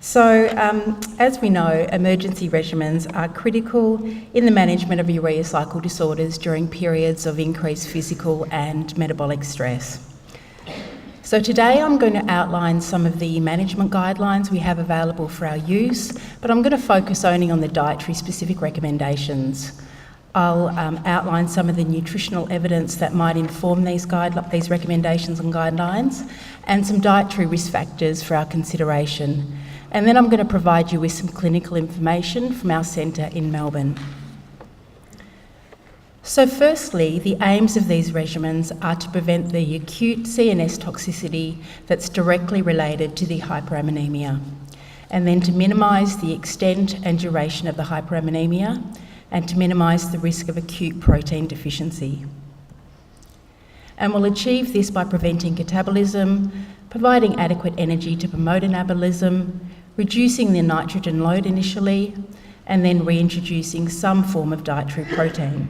So, as we know, emergency regimens are critical in the management of urea cycle disorders during periods of increased physical and metabolic stress. So today I'm going to outline some of the management guidelines we have available for our use, but I'm going to focus only on the dietary specific recommendations. I'll outline some of the nutritional evidence that might inform these recommendations and guidelines, and some dietary risk factors for our consideration. And then I'm going to provide you with some clinical information from our centre in Melbourne. So firstly, the aims of these regimens are to prevent the acute CNS toxicity that's directly related to the hyperammonemia, and then to minimise the extent and duration of the hyperammonemia, and to minimise the risk of acute protein deficiency. And we'll achieve this by preventing catabolism, providing adequate energy to promote anabolism, reducing the nitrogen load initially, and then reintroducing some form of dietary protein.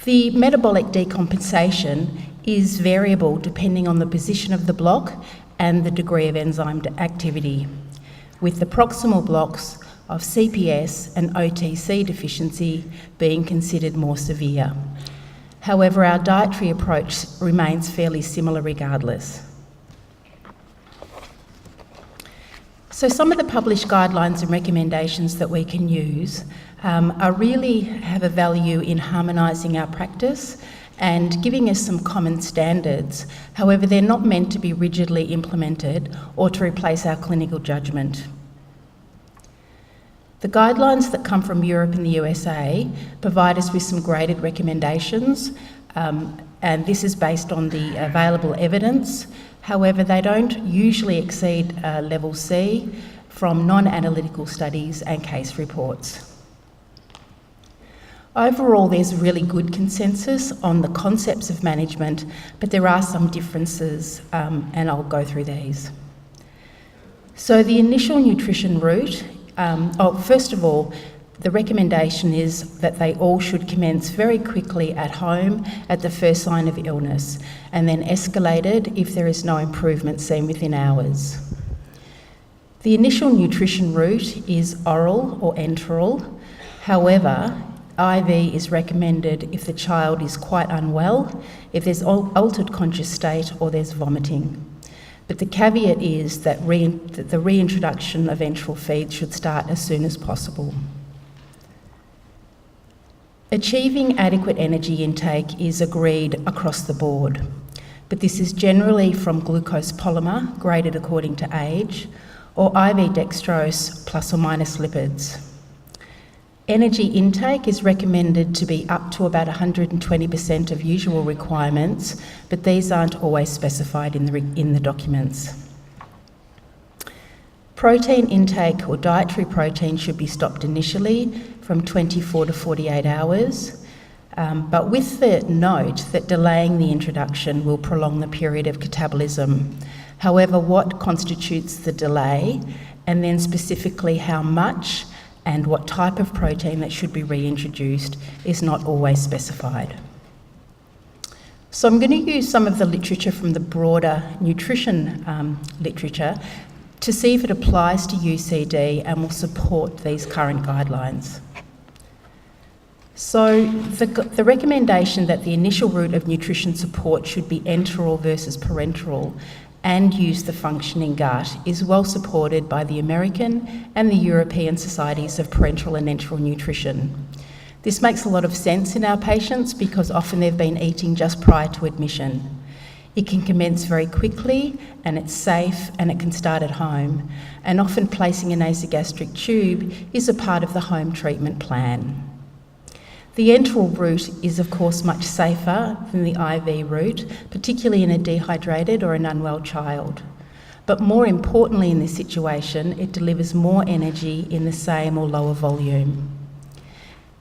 The metabolic decompensation is variable depending on the position of the block and the degree of enzyme activity, with the proximal blocks of CPS and OTC deficiency being considered more severe. However, our dietary approach remains fairly similar regardless. So some of the published guidelines and recommendations that we can use really have a value in harmonising our practice and giving us some common standards. However, they're not meant to be rigidly implemented or to replace our clinical judgment. The guidelines that come from Europe and the USA provide us with some graded recommendations, and this is based on the available evidence. However, they don't usually exceed level C from non-analytical studies and case reports. Overall, there's really good consensus on the concepts of management, but there are some differences, and I'll go through these. So the initial nutrition route, first of all, the recommendation is that they all should commence very quickly at home at the first sign of illness, and then escalated if there is no improvement seen within hours. The initial nutrition route is oral or enteral. However, IV is recommended if the child is quite unwell, if there's altered conscious state, or there's vomiting. But the caveat is that the reintroduction of enteral feed should start as soon as possible. Achieving adequate energy intake is agreed across the board, but this is generally from glucose polymer, graded according to age, or IV dextrose plus or minus lipids. Energy intake is recommended to be up to about 120% of usual requirements, but these aren't always specified in the documents. Protein intake or dietary protein should be stopped initially from 24 to 48 hours, but with the note that delaying the introduction will prolong the period of catabolism. However, what constitutes the delay, and then specifically how much and what type of protein that should be reintroduced, is not always specified. So I'm going to use some of the literature from the broader nutrition literature to see if it applies to UCD and will support these current guidelines. So the recommendation that the initial route of nutrition support should be enteral versus parenteral and use the functioning gut is well supported by the American and the European Societies of Parenteral and Enteral Nutrition. This makes a lot of sense in our patients because often they've been eating just prior to admission. It can commence very quickly and it's safe and it can start at home, and often placing a nasogastric tube is a part of the home treatment plan. The enteral route is of course much safer than the IV route, particularly in a dehydrated or an unwell child. But more importantly in this situation, it delivers more energy in the same or lower volume.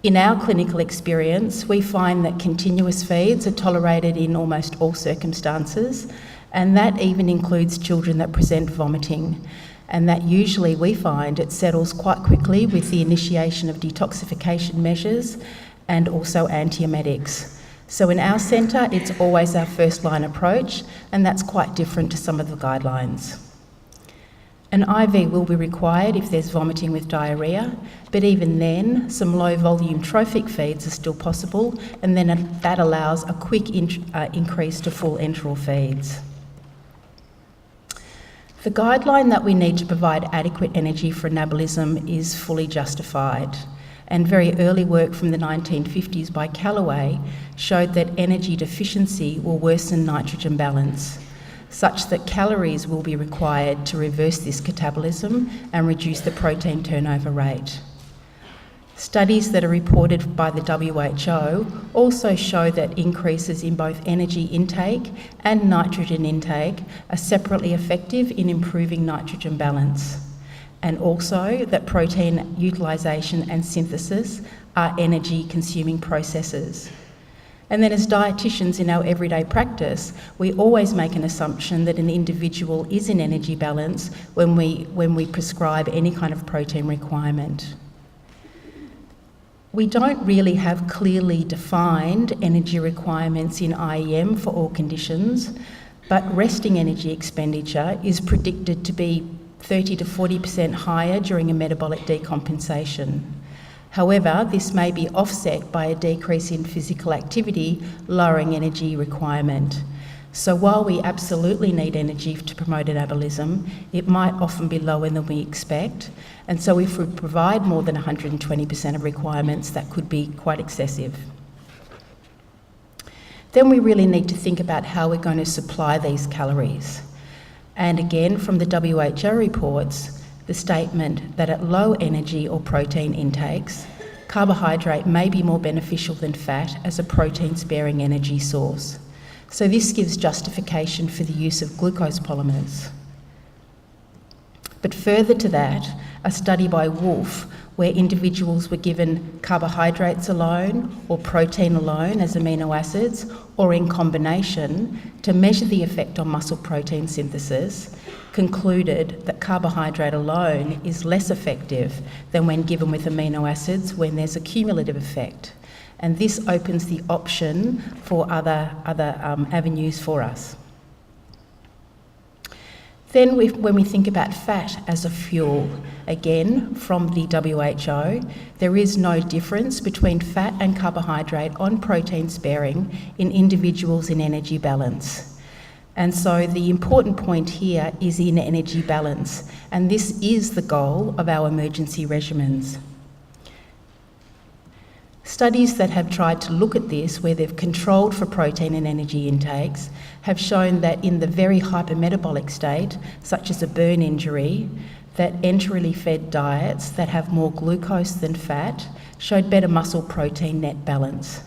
In our clinical experience, we find that continuous feeds are tolerated in almost all circumstances, and that even includes children that present vomiting. And that usually we find it settles quite quickly with the initiation of detoxification measures and also antiemetics. So in our centre, it's always our first line approach, and that's quite different to some of the guidelines. An IV will be required if there's vomiting with diarrhoea, but even then, some low-volume trophic feeds are still possible, and then that allows a quick increase to full enteral feeds. The guideline that we need to provide adequate energy for anabolism is fully justified, and very early work from the 1950s by Callaway showed that energy deficiency will worsen nitrogen balance, such that calories will be required to reverse this catabolism and reduce the protein turnover rate. Studies that are reported by the WHO also show that increases in both energy intake and nitrogen intake are separately effective in improving nitrogen balance, and also that protein utilisation and synthesis are energy-consuming processes. And then as dietitians in our everyday practice, we always make an assumption that an individual is in energy balance when we prescribe any kind of protein requirement. We don't really have clearly defined energy requirements in IEM for all conditions, but resting energy expenditure is predicted to be 30 to 40% higher during a metabolic decompensation. However, this may be offset by a decrease in physical activity, lowering energy requirement. So while we absolutely need energy to promote anabolism, it might often be lower than we expect. And so if we provide more than 120% of requirements, that could be quite excessive. Then we really need to think about how we're going to supply these calories. And again, from the WHO reports, the statement that at low energy or protein intakes, carbohydrate may be more beneficial than fat as a protein-sparing energy source. So this gives justification for the use of glucose polymers. But further to that, a study by Wolf, where individuals were given carbohydrates alone or protein alone as amino acids, or in combination, to measure the effect on muscle protein synthesis, concluded that carbohydrate alone is less effective than when given with amino acids when there's a cumulative effect. And this opens the option for other avenues for us. Then when we think about fat as a fuel, again, from the WHO, there is no difference between fat and carbohydrate on protein sparing in individuals in energy balance. And so the important point here is in energy balance, and this is the goal of our emergency regimens. Studies that have tried to look at this, where they've controlled for protein and energy intakes, have shown that in the very hypermetabolic state, such as a burn injury, that enterally fed diets that have more glucose than fat showed better muscle protein net balance.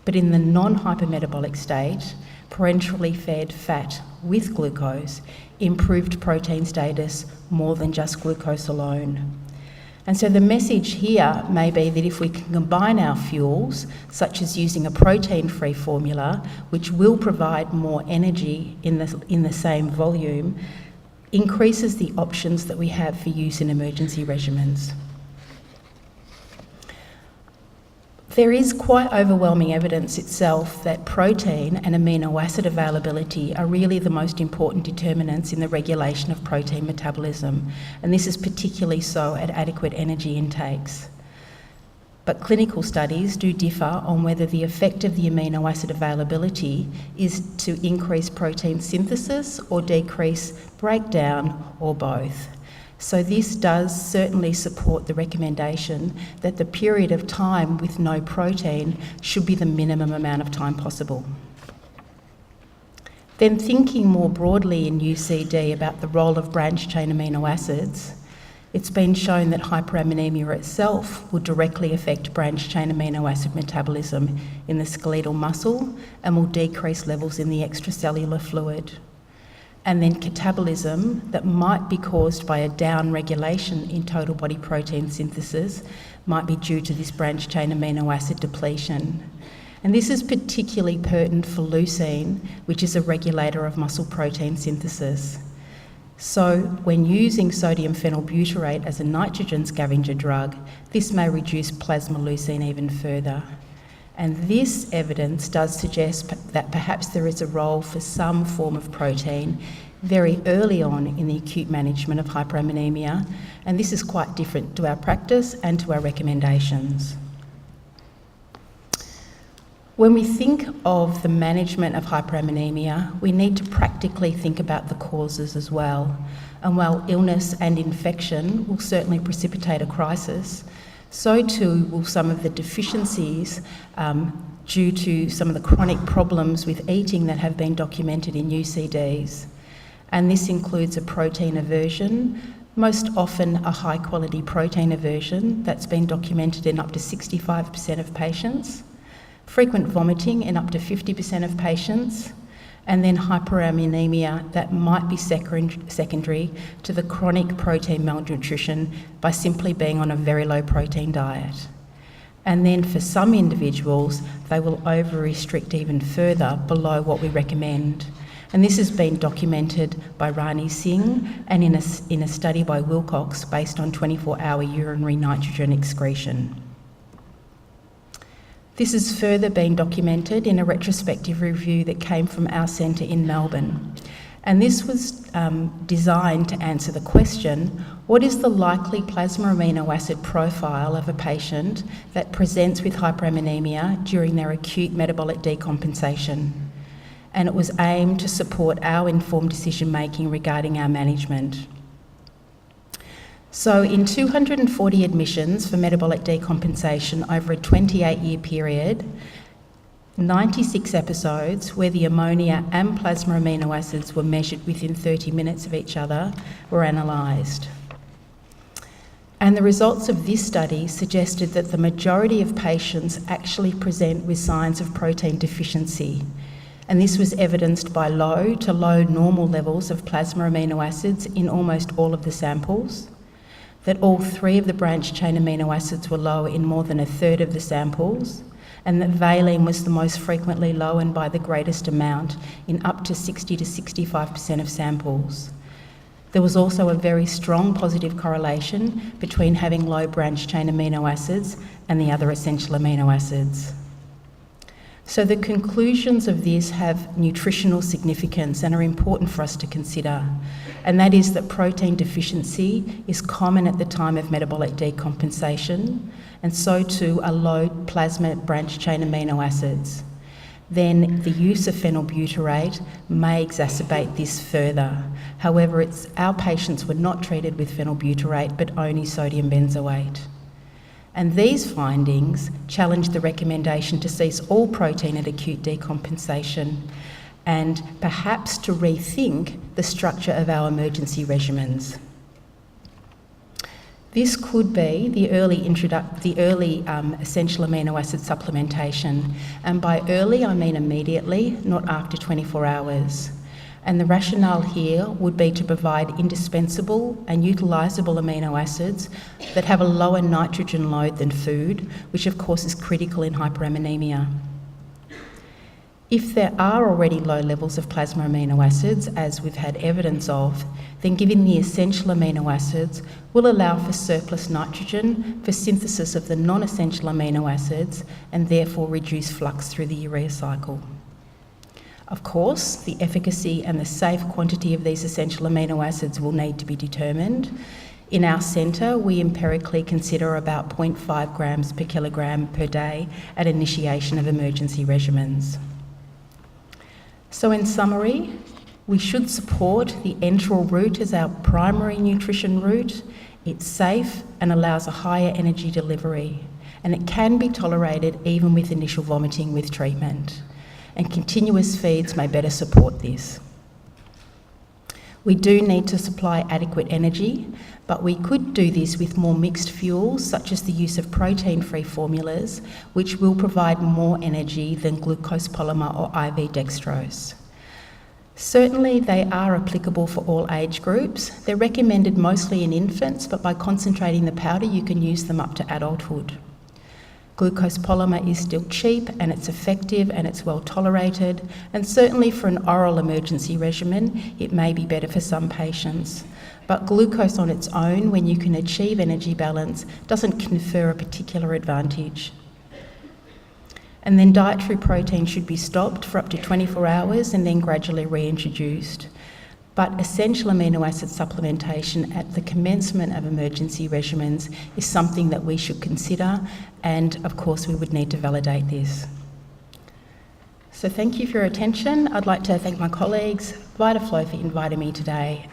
But in the non-hypermetabolic state, parenterally fed fat with glucose improved protein status more than just glucose alone. And so the message here may be that if we can combine our fuels, such as using a protein-free formula, which will provide more energy in the same volume, increases the options that we have for use in emergency regimens. There is quite overwhelming evidence itself that protein and amino acid availability are really the most important determinants in the regulation of protein metabolism, and this is particularly so at adequate energy intakes. But clinical studies do differ on whether the effect of the amino acid availability is to increase protein synthesis or decrease breakdown, or both. So this does certainly support the recommendation that the period of time with no protein should be the minimum amount of time possible. Then thinking more broadly in UCD about the role of branched-chain amino acids, it's been shown that hyperammonemia itself will directly affect branched-chain amino acid metabolism in the skeletal muscle and will decrease levels in the extracellular fluid. And then catabolism that might be caused by a down-regulation in total body protein synthesis might be due to this branched-chain amino acid depletion. And this is particularly pertinent for leucine, which is a regulator of muscle protein synthesis. So when using sodium phenylbutyrate as a nitrogen scavenger drug, this may reduce plasma leucine even further. And this evidence does suggest that perhaps there is a role for some form of protein very early on in the acute management of hyperammonemia, and this is quite different to our practice and to our recommendations. When we think of the management of hyperammonemia, we need to practically think about the causes as well. And while illness and infection will certainly precipitate a crisis, so too will some of the deficiencies due to some of the chronic problems with eating that have been documented in UCDs. And this includes a protein aversion, most often a high-quality protein aversion that's been documented in up to 65% of patients, frequent vomiting in up to 50% of patients, and then hyperammonemia that might be secondary to the chronic protein malnutrition by simply being on a very low protein diet. And then for some individuals, they will over-restrict even further below what we recommend. And this has been documented by Rani Singh and in a study by Wilcox based on 24-hour urinary nitrogen excretion. This has further been documented in a retrospective review that came from our centre in Melbourne. And this was designed to answer the question, what is the likely plasma amino acid profile of a patient that presents with hyperammonemia during their acute metabolic decompensation? And it was aimed to support our informed decision making regarding our management. So in 240 admissions for metabolic decompensation over a 28-year period, 96 episodes where the ammonia and plasma amino acids were measured within 30 minutes of each other were analysed. And the results of this study suggested that the majority of patients actually present with signs of protein deficiency. And this was evidenced by low to low normal levels of plasma amino acids in almost all of the samples, that all 3 of the branched chain amino acids were low in more than a third of the samples, and that valine was the most frequently low and by the greatest amount in up to 60 to 65% of samples. There was also a very strong positive correlation between having low branched chain amino acids and the other essential amino acids. So the conclusions of this have nutritional significance and are important for us to consider, and that is that protein deficiency is common at the time of metabolic decompensation, and so too are low plasma branched chain amino acids. Then the use of phenylbutyrate may exacerbate this further. However, our patients were not treated with phenylbutyrate but only sodium benzoate. And these findings challenge the recommendation to cease all protein at acute decompensation and perhaps to rethink the structure of our emergency regimens. This could be the early essential amino acid supplementation, and by early I mean immediately, not after 24 hours. And the rationale here would be to provide indispensable and utilisable amino acids that have a lower nitrogen load than food, which of course is critical in hyperammonemia. If there are already low levels of plasma amino acids, as we've had evidence of, then giving the essential amino acids will allow for surplus nitrogen for synthesis of the non-essential amino acids and therefore reduce flux through the urea cycle. Of course, the efficacy and the safe quantity of these essential amino acids will need to be determined. In our centre, we empirically consider about 0.5 grams per kilogram per day at initiation of emergency regimens. So in summary, we should support the enteral route as our primary nutrition route. It's safe and allows a higher energy delivery, and it can be tolerated even with initial vomiting with treatment. And continuous feeds may better support this. We do need to supply adequate energy, but we could do this with more mixed fuels, such as the use of protein-free formulas, which will provide more energy than glucose polymer or IV dextrose. Certainly, they are applicable for all age groups. They're recommended mostly in infants, but by concentrating the powder, you can use them up to adulthood. Glucose polymer is still cheap and it's effective and it's well tolerated, and certainly for an oral emergency regimen, it may be better for some patients. But glucose on its own, when you can achieve energy balance, doesn't confer a particular advantage. And then dietary protein should be stopped for up to 24 hours and then gradually reintroduced. But essential amino acid supplementation at the commencement of emergency regimens is something that we should consider, and of course we would need to validate this. So thank you for your attention. I'd like to thank my colleagues, Vitaflo, for inviting me today.